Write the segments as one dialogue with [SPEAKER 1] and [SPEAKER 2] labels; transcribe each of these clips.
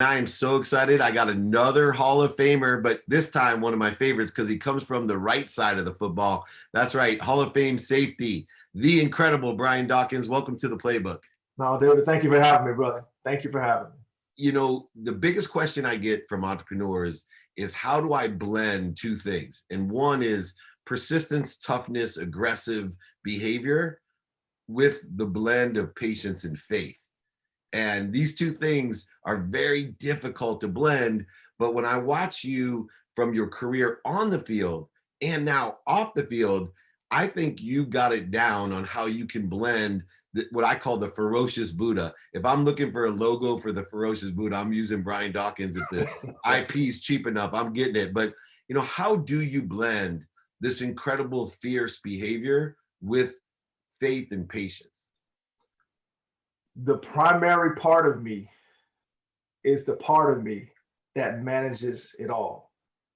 [SPEAKER 1] I am so excited. I got another Hall of Famer, but this time one of my favorites because he comes from the right side of the football. That's right, Hall of Fame safety, the incredible Brian Dawkins. Welcome to the Playbook.
[SPEAKER 2] No, David, thank you for having me, brother. Thank you for having me.
[SPEAKER 1] You know, the biggest question I get from entrepreneurs is how do I blend two things? And one is persistence, toughness, aggressive behavior with the blend of patience and faith. And these two things are very difficult to blend. But when I watch you from your career on the field and now off the field, I think you got it down on how you can blend what I call the ferocious Buddha. If I'm looking for a logo for the ferocious Buddha, I'm using Brian Dawkins. If the IP is cheap enough, I'm getting it. But you know, how do you blend this incredible fierce behavior with faith and patience?
[SPEAKER 2] The primary part of me is the part of me that manages it all.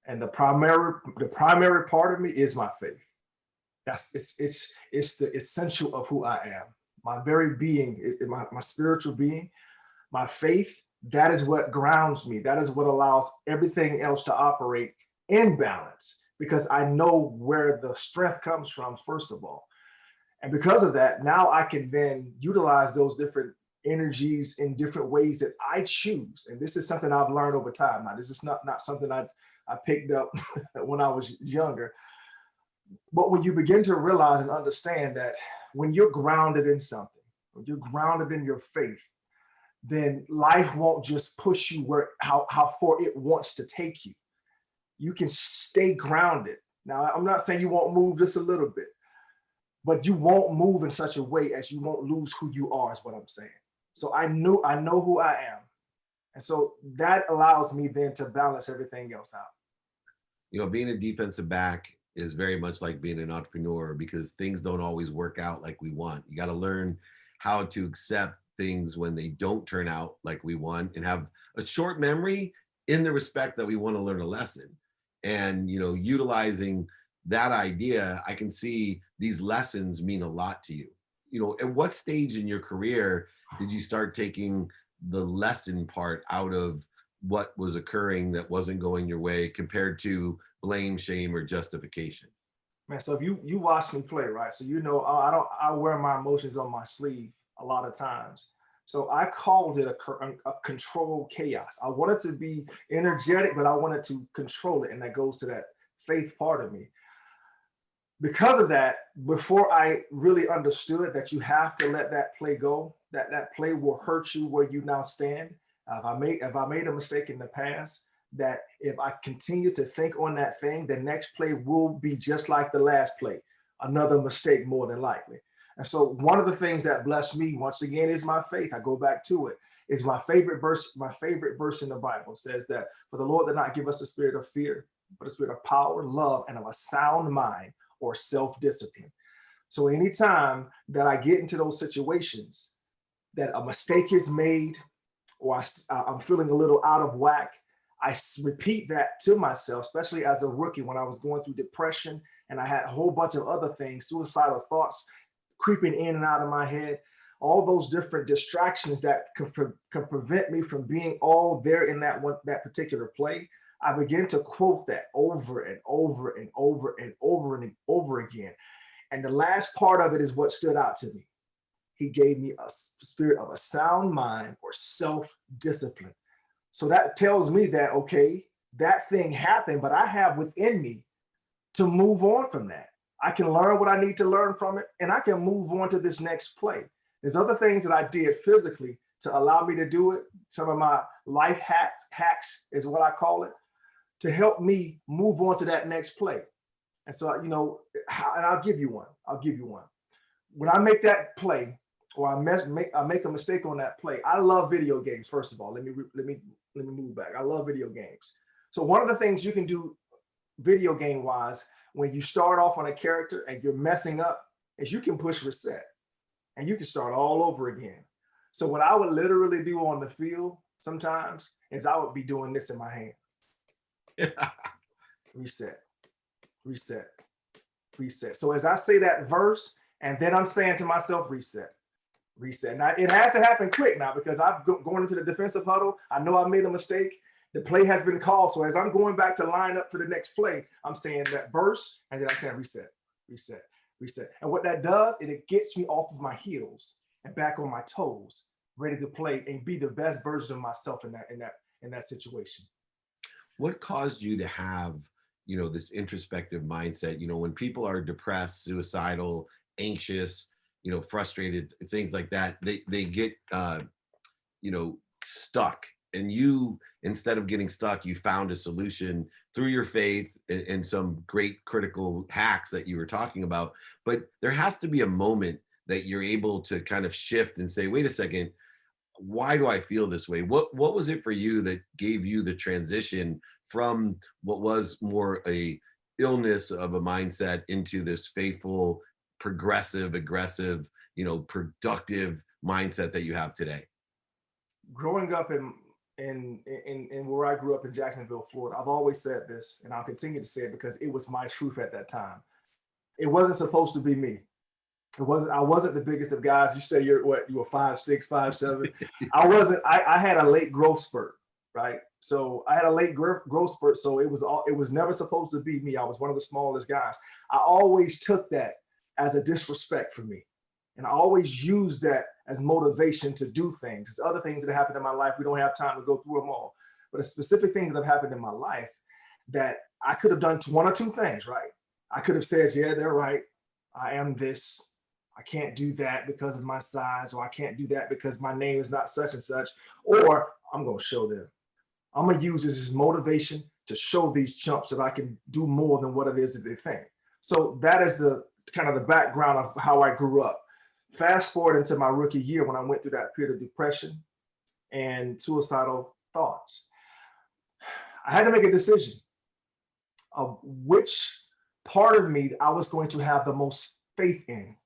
[SPEAKER 2] And the primary part of me is my faith. It's the essential of who I am. My very being is my spiritual being, my faith. That is what grounds me. That is what allows everything else to operate in balance because I know where the strength comes from, first of all. And because of that, now I can then utilize those different energies in different ways that I choose. And this is something I've learned over time. Now, this is not something I picked up when I was younger. But when you begin to realize and understand that when you're grounded in something, when you're grounded in your faith, then life won't just push you how far it wants to take you. You can stay grounded. Now, I'm not saying you won't move just a little bit, but you won't move in such a way as you won't lose who you are, is what I'm saying. So I know who I am. And so that allows me then to balance everything else out.
[SPEAKER 1] You know, being a defensive back is very much like being an entrepreneur because things don't always work out like we want. You got to learn how to accept things when they don't turn out like we want and have a short memory in the respect that we want to learn a lesson. And, you know, utilizing that idea, I can see these lessons mean a lot to you. You know, at what stage in your career did you start taking the lesson part out of what was occurring that wasn't going your way compared to blame, shame, or justification?
[SPEAKER 2] Man, so if you watch me play, right? So you know I wear my emotions on my sleeve a lot of times. So I called it a controlled chaos. I wanted to be energetic, but I wanted to control it, and that goes to that faith part of me. Because of that, before I really understood that you have to let that play go, that play will hurt you where you now stand. If I made a mistake in the past, that if I continue to think on that thing, the next play will be just like the last play, another mistake more than likely. And so one of the things that blessed me once again is my faith. I go back to it. It's my favorite verse. My favorite verse in the Bible says that for the Lord did not give us a spirit of fear, but a spirit of power, love, and of a sound mind or self-discipline. So anytime that I get into those situations that a mistake is made or I'm feeling a little out of whack, I repeat that to myself, especially as a rookie when I was going through depression and I had a whole bunch of other things, suicidal thoughts creeping in and out of my head, all those different distractions that can prevent me from being all there in that particular play. I began to quote that over and over and over and over and over again. And the last part of it is what stood out to me. He gave me a spirit of a sound mind or self-discipline. So that tells me that, okay, that thing happened, but I have within me to move on from that. I can learn what I need to learn from it, and I can move on to this next play. There's other things that I did physically to allow me to do it. Some of my life hacks is what I call it, to help me move on to that next play. And so, you know, and I'll give you one. When I make that play, or I make a mistake on that play, I love video games. First of all, let me move back. I love video games. So one of the things you can do video game wise, when you start off on a character and you're messing up, is you can push reset and you can start all over again. So what I would literally do on the field sometimes is I would be doing this in my hand. Reset, reset, reset. So as I say that verse, and then I'm saying to myself, reset, reset. Now it has to happen quick now because I'm going into the defensive huddle. I know I made a mistake. The play has been called. So as I'm going back to line up for the next play, I'm saying that verse, and then I'm saying reset, reset, reset. And what that does, it gets me off of my heels and back on my toes, ready to play and be the best version of myself in that situation.
[SPEAKER 1] What caused you to have, this introspective mindset? When people are depressed, suicidal, anxious, frustrated, things like that, they get, stuck. And you, instead of getting stuck, you found a solution through your faith and some great critical hacks that you were talking about. But there has to be a moment that you're able to kind of shift and say, wait a second, why do I feel this way? What was it for you that gave you the transition from what was more a illness of a mindset into this faithful, progressive, aggressive, productive mindset that you have today?
[SPEAKER 2] Growing up in where I grew up in Jacksonville, Florida, I've always said this, and I'll continue to say it because it was my truth at that time. It wasn't supposed to be me. I wasn't the biggest of guys. You say you were 5'6", 5'7". I had a late growth spurt, right? So I had a late growth spurt. So it was never supposed to be me. I was one of the smallest guys. I always took that as a disrespect for me. And I always used that as motivation to do things. There's other things that happened in my life. We don't have time to go through them all. But the specific things that have happened in my life that I could have done one or two things, right? I could have said, yeah, they're right. I am this. I can't do that because of my size, or I can't do that because my name is not such and such, or I'm going to show them. I'm going to use this as motivation to show these chumps that I can do more than what it is that they think. So that is the kind of the background of how I grew up. Fast forward into my rookie year when I went through that period of depression and suicidal thoughts. I had to make a decision of which part of me I was going to have the most faith in.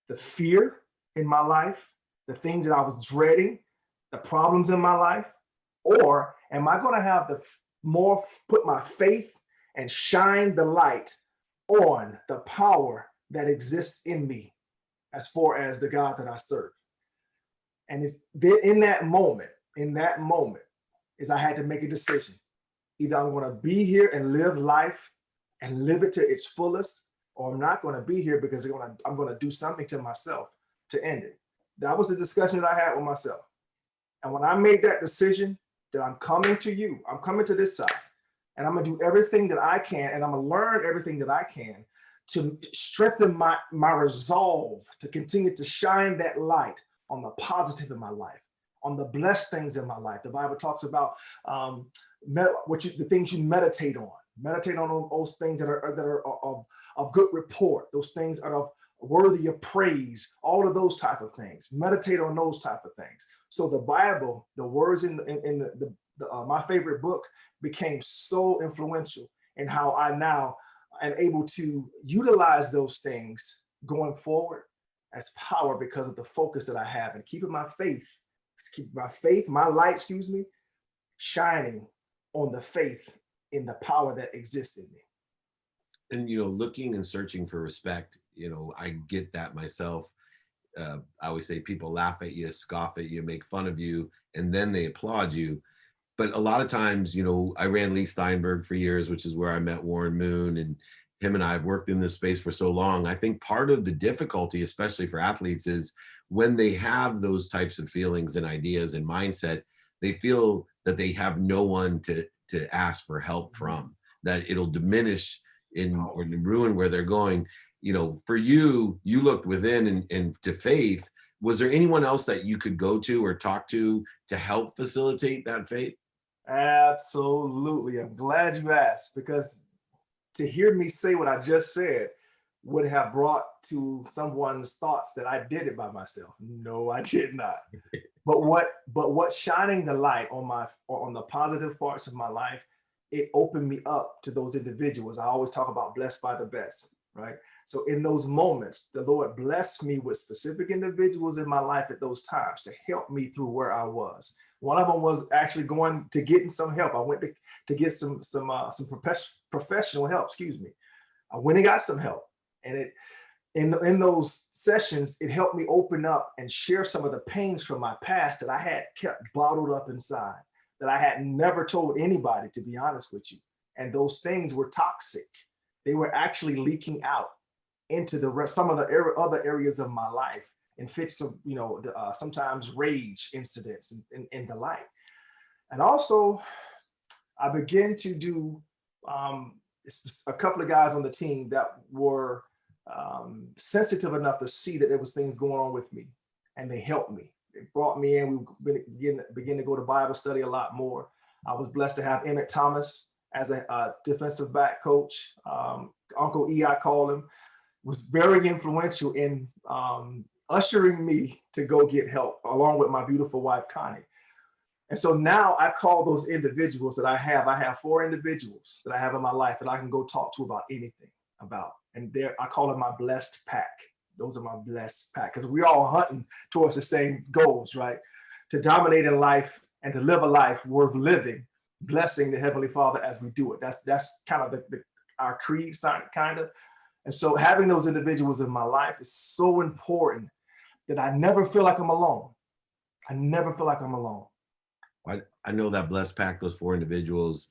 [SPEAKER 2] The fear in my life, the things that I was dreading, the problems in my life, or am I going to have put my faith and shine the light on the power that exists in me as far as the God that I serve? And it's there in that moment is I had to make a decision. Either I'm going to be here and live life and live it to its fullest, or I'm not going to be here because I'm going to do something to myself to end it. That was the discussion that I had with myself. And when I made that decision that I'm coming to you, I'm coming to this side, and I'm going to do everything that I can, and I'm going to learn everything that I can to strengthen my resolve to continue to shine that light on the positive in my life, on the blessed things in my life. The Bible talks about the things you meditate on. Meditate on those things that are of good report, those things that are worthy of praise, all of those type of things. Meditate on those type of things. So the Bible, the words in my favorite book, became so influential in how I now am able to utilize those things going forward as power because of the focus that I have and keeping my light, shining on the faith in the power that exists in me.
[SPEAKER 1] And, looking and searching for respect, I get that myself. I always say people laugh at you, scoff at you, make fun of you, and then they applaud you. But a lot of times, I ran Leigh Steinberg for years, which is where I met Warren Moon, and him and I have worked in this space for so long. I think part of the difficulty, especially for athletes, is when they have those types of feelings and ideas and mindset, they feel that they have no one to ask for help from, that it'll diminish or ruin where they're going. For you looked within and to faith. Was there anyone else that you could go to or talk to help facilitate that faith?
[SPEAKER 2] Absolutely. I'm glad you asked, because to hear me say what I just said would have brought to someone's thoughts that I did it by myself. No, I did not. But what shining the light on the positive parts of my life, it opened me up to those individuals. I always talk about blessed by the best, right? So in those moments, the Lord blessed me with specific individuals in my life at those times to help me through where I was. One of them was actually going to getting some help. I went to get some professional help. I went and got some help, and in those sessions, it helped me open up and share some of the pains from my past that I had kept bottled up inside, that I had never told anybody, to be honest with you. And those things were toxic. They were actually leaking out into the rest, some of the other areas of my life, in fits of, sometimes rage incidents and the like. And also, I began to do a couple of guys on the team that were sensitive enough to see that there was things going on with me, and they helped me. They brought me in. We began to go to Bible study a lot more. I was blessed to have Emmett Thomas as a defensive back coach. Uncle E, I call him, was very influential in ushering me to go get help, along with my beautiful wife, Connie. And so now I call those individuals that I have 4 individuals that I have in my life that I can go talk to about anything about. And I call it my blessed pack. Those are my blessed pack, because we're all hunting towards the same goals, right? To dominate in life and to live a life worth living, blessing the Heavenly Father as we do it. That's kind of our creed, kind of. And so having those individuals in my life is so important that I never feel like I'm alone. I never feel like I'm alone.
[SPEAKER 1] I know that blessed pack, those 4 individuals,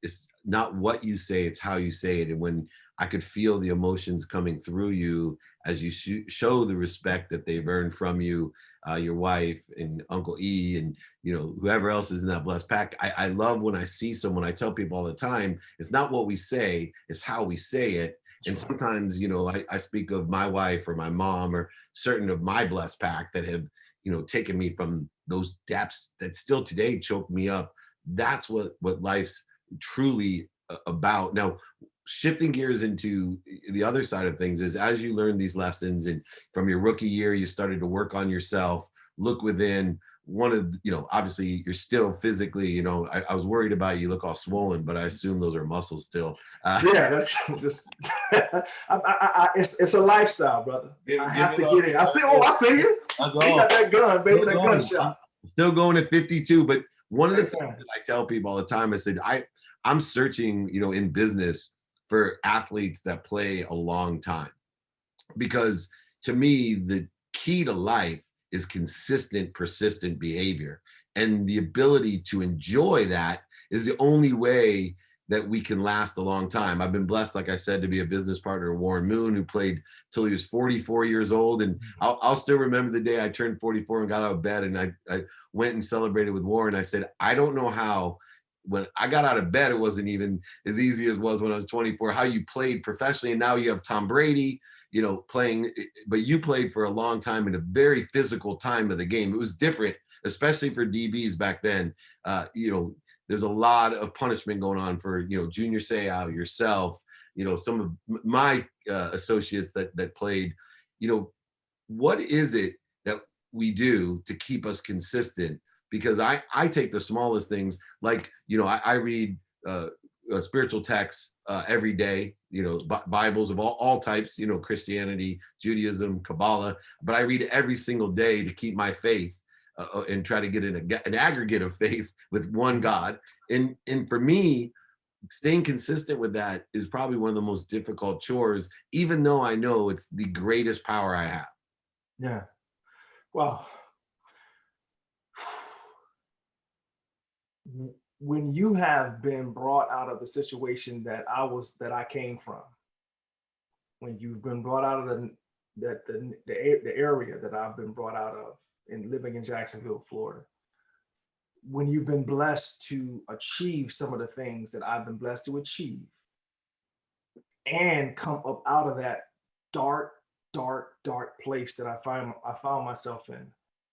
[SPEAKER 1] it's not what you say, it's how you say it. And when I could feel the emotions coming through you as you show the respect that they've earned from you, your wife and Uncle E, and whoever else is in that blessed pack. I love when I see someone. I tell people all the time, it's not what we say, it's how we say it. And sometimes, I speak of my wife or my mom or certain of my blessed pack that have, taken me from those depths that still today choke me up. That's what life's truly about. Now, shifting gears into the other side of things is, as you learn these lessons, and from your rookie year, you started to work on yourself, look within. One of, obviously you're still physically, I was worried about you look all swollen, but I assume those are muscles still.
[SPEAKER 2] Yeah, that's just, it's a lifestyle, brother. I have to get in. I see you. See, got that gun, baby, that gunshot.
[SPEAKER 1] Still going at 52, but one of the things that I tell people all the time, I said, I'm searching, in business for athletes that play a long time, because to me, the key to life is consistent, persistent behavior. And the ability to enjoy that is the only way that we can last a long time. I've been blessed, like I said, to be a business partner of Warren Moon, who played till he was 44 years old. And I'll still remember the day I turned 44 and got out of bed, and I went and celebrated with Warren. I said, I don't know how, when I got out of bed, it wasn't even as easy as it was when I was 24, how you played professionally. And now you have Tom Brady, playing, but you played for a long time in a very physical time of the game. It was different, especially for DBs back then. There's a lot of punishment going on for, Junior Seau, yourself, some of my associates that played. What is it that we do to keep us consistent? Because I take the smallest things, like, I read spiritual texts every day, Bibles of all types, Christianity, Judaism, Kabbalah, but I read every single day to keep my faith and try to get an aggregate of faith with one God. And for me, staying consistent with that is probably one of the most difficult chores, even though I know it's the greatest power I have.
[SPEAKER 2] Yeah. Well, when you have been brought out of the situation that I came from, when you've been brought out of the area that I've been brought out of, in living in Jacksonville, Florida, when you've been blessed to achieve some of the things that I've been blessed to achieve, and come up out of that dark place that I found myself in,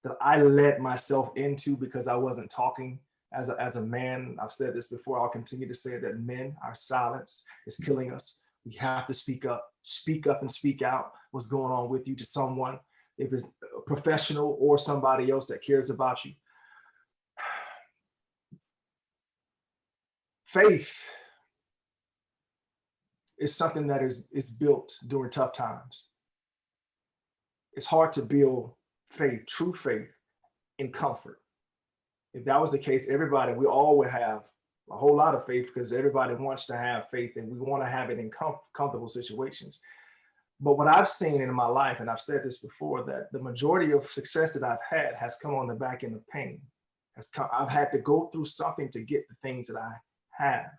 [SPEAKER 2] that I led myself into because I wasn't talking as a man. I've said this before, I'll continue to say it, that men, our silence is killing us. We have to speak up and speak out what's going on with you to someone, if it's a professional or somebody else that cares about you. Faith is something that is built during tough times. It's hard to build faith, true faith, in comfort. If that was the case, we all would have a whole lot of faith, because everybody wants to have faith and we want to have it in comfortable situations. But what I've seen in my life, and I've said this before, that the majority of success that I've had has come on the back end of pain. I've had to go through something to get the things that I have,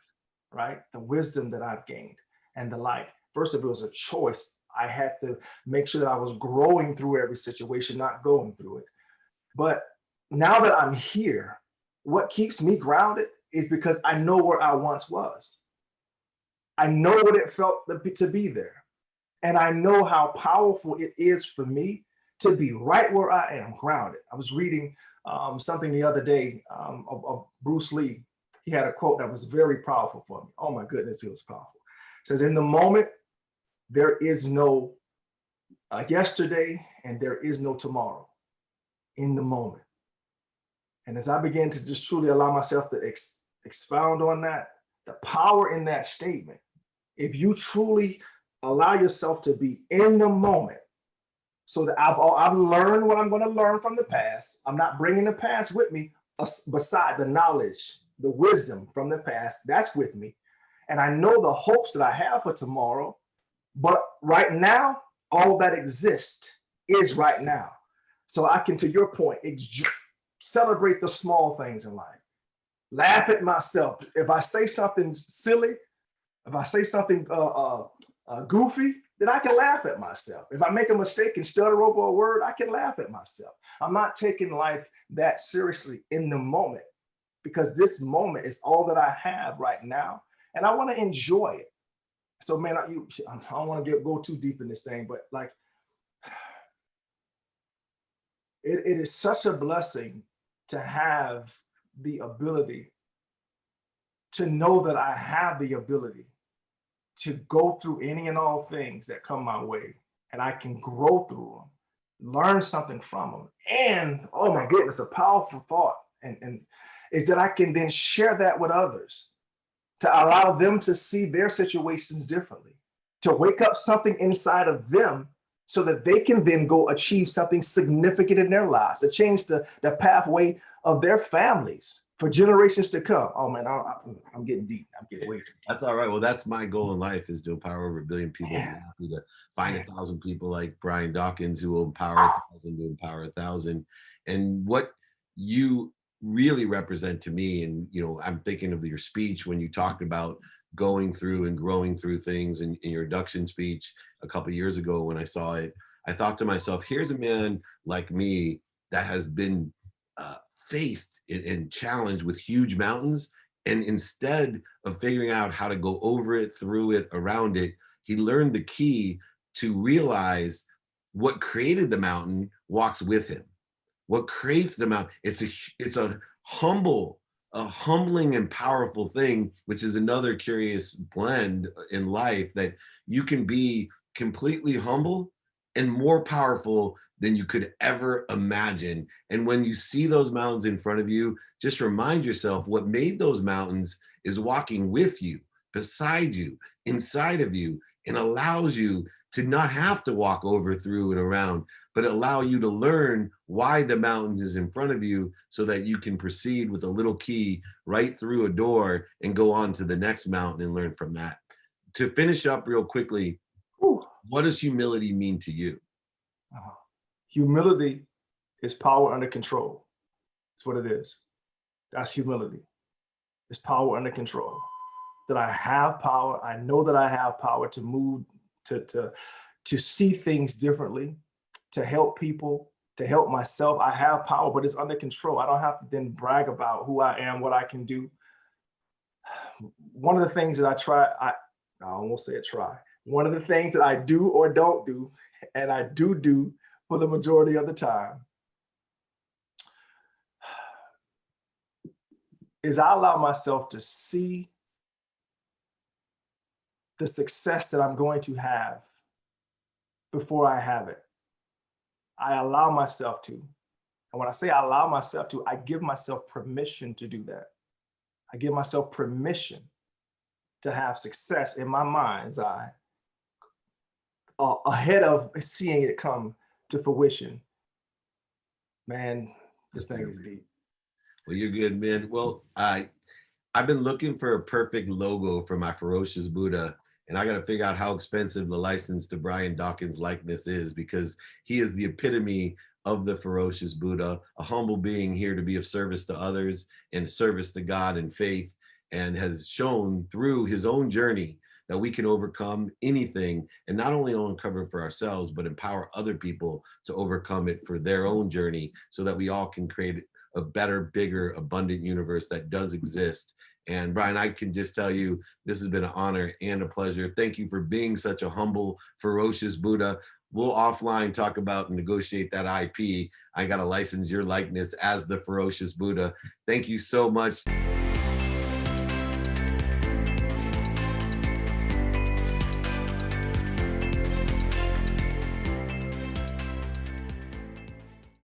[SPEAKER 2] right? The wisdom that I've gained and the like. First of all, it was a choice. I had to make sure that I was growing through every situation, not going through it. But now that I'm here, what keeps me grounded is because I know where I once was. I know what it felt to be there. And I know how powerful it is for me to be right where I am, grounded. I was reading something the other day of Bruce Lee. He had a quote that was very powerful for me. Oh my goodness, it was powerful. It says, in the moment, there is no yesterday and there is no tomorrow. In the moment. And as I began to just truly allow myself to expound on that, the power in that statement, if you truly allow yourself to be in the moment, so that I've learned what I'm going to learn from the past. I'm not bringing the past with me beside the knowledge, the wisdom from the past, that's with me. And I know the hopes that I have for tomorrow, but right now, all that exists is right now. So I can, to your point, celebrate the small things in life. Laugh at myself. If I say something silly, if I say something goofy, then I can laugh at myself. If I make a mistake and stutter over a word, I can laugh at myself. I'm not taking life that seriously in the moment, because this moment is all that I have right now, and I want to enjoy it. So, man, I don't want to go too deep in this thing, but like, it is such a blessing to have the ability to know that I have the ability to go through any and all things that come my way, and I can grow through them, learn something from them. And oh my goodness, a powerful thought and is that I can then share that with others, to allow them to see their situations differently, to wake up something inside of them so that they can then go achieve something significant in their lives, to change the pathway of their families for generations to come. Oh man, I'm getting deep. I'm getting way too deep.
[SPEAKER 1] That's all right. Well, that's my goal in life, is to empower over 1 billion people.
[SPEAKER 2] Man.
[SPEAKER 1] To find 1,000 people like Brian Dawkins who will empower 1,000 to empower 1,000. And what you really represent to me, and I'm thinking of your speech when you talked about going through and growing through things in your induction speech a couple of years ago. When I saw it, I thought to myself, here's a man like me that has been faced and challenged with huge mountains, and instead of figuring out how to go over it, through it, around it, he learned the key to realize what created the mountain walks with him. What creates the mountain, it's a humbling and powerful thing, which is another curious blend in life, that you can be completely humble and more powerful than you could ever imagine. And when you see those mountains in front of you, just remind yourself what made those mountains is walking with you, beside you, inside of you, and allows you to not have to walk over, through, and around, but allow you to learn why the mountain is in front of you, so that you can proceed with a little key right through a door and go on to the next mountain and learn from that. To finish up real quickly, what does humility mean to you?
[SPEAKER 2] Humility is power under control. That's what it is. That's humility. It's power under control. That I have power. I know that I have power to move, to see things differently, to help people, to help myself. I have power, but it's under control. I don't have to then brag about who I am, what I can do. One of the things that I won't say try. One of the things that I do or don't do, and I do for the majority of the time, is I allow myself to see the success that I'm going to have before I have it. I allow myself to. And when I say I allow myself to, I give myself permission to do that. I give myself permission to have success in my mind's eye, ahead of seeing it come to fruition. Man, this thing is deep.
[SPEAKER 1] Well, you're good, man. Well, I've been looking for a perfect logo for my Ferocious Buddha, And I got to figure out how expensive the license to Brian Dawkins likeness is, because he is the epitome of the ferocious Buddha, a humble being here to be of service to others and service to God and faith, and has shown through his own journey that we can overcome anything, and not only uncover it for ourselves, but empower other people to overcome it for their own journey, so that we all can create a better, bigger, abundant universe that does exist. And Brian, I can just tell you, this has been an honor and a pleasure. Thank you for being such a humble, ferocious Buddha. We'll offline talk about and negotiate that IP. I got to license your likeness as the ferocious Buddha. Thank you so much.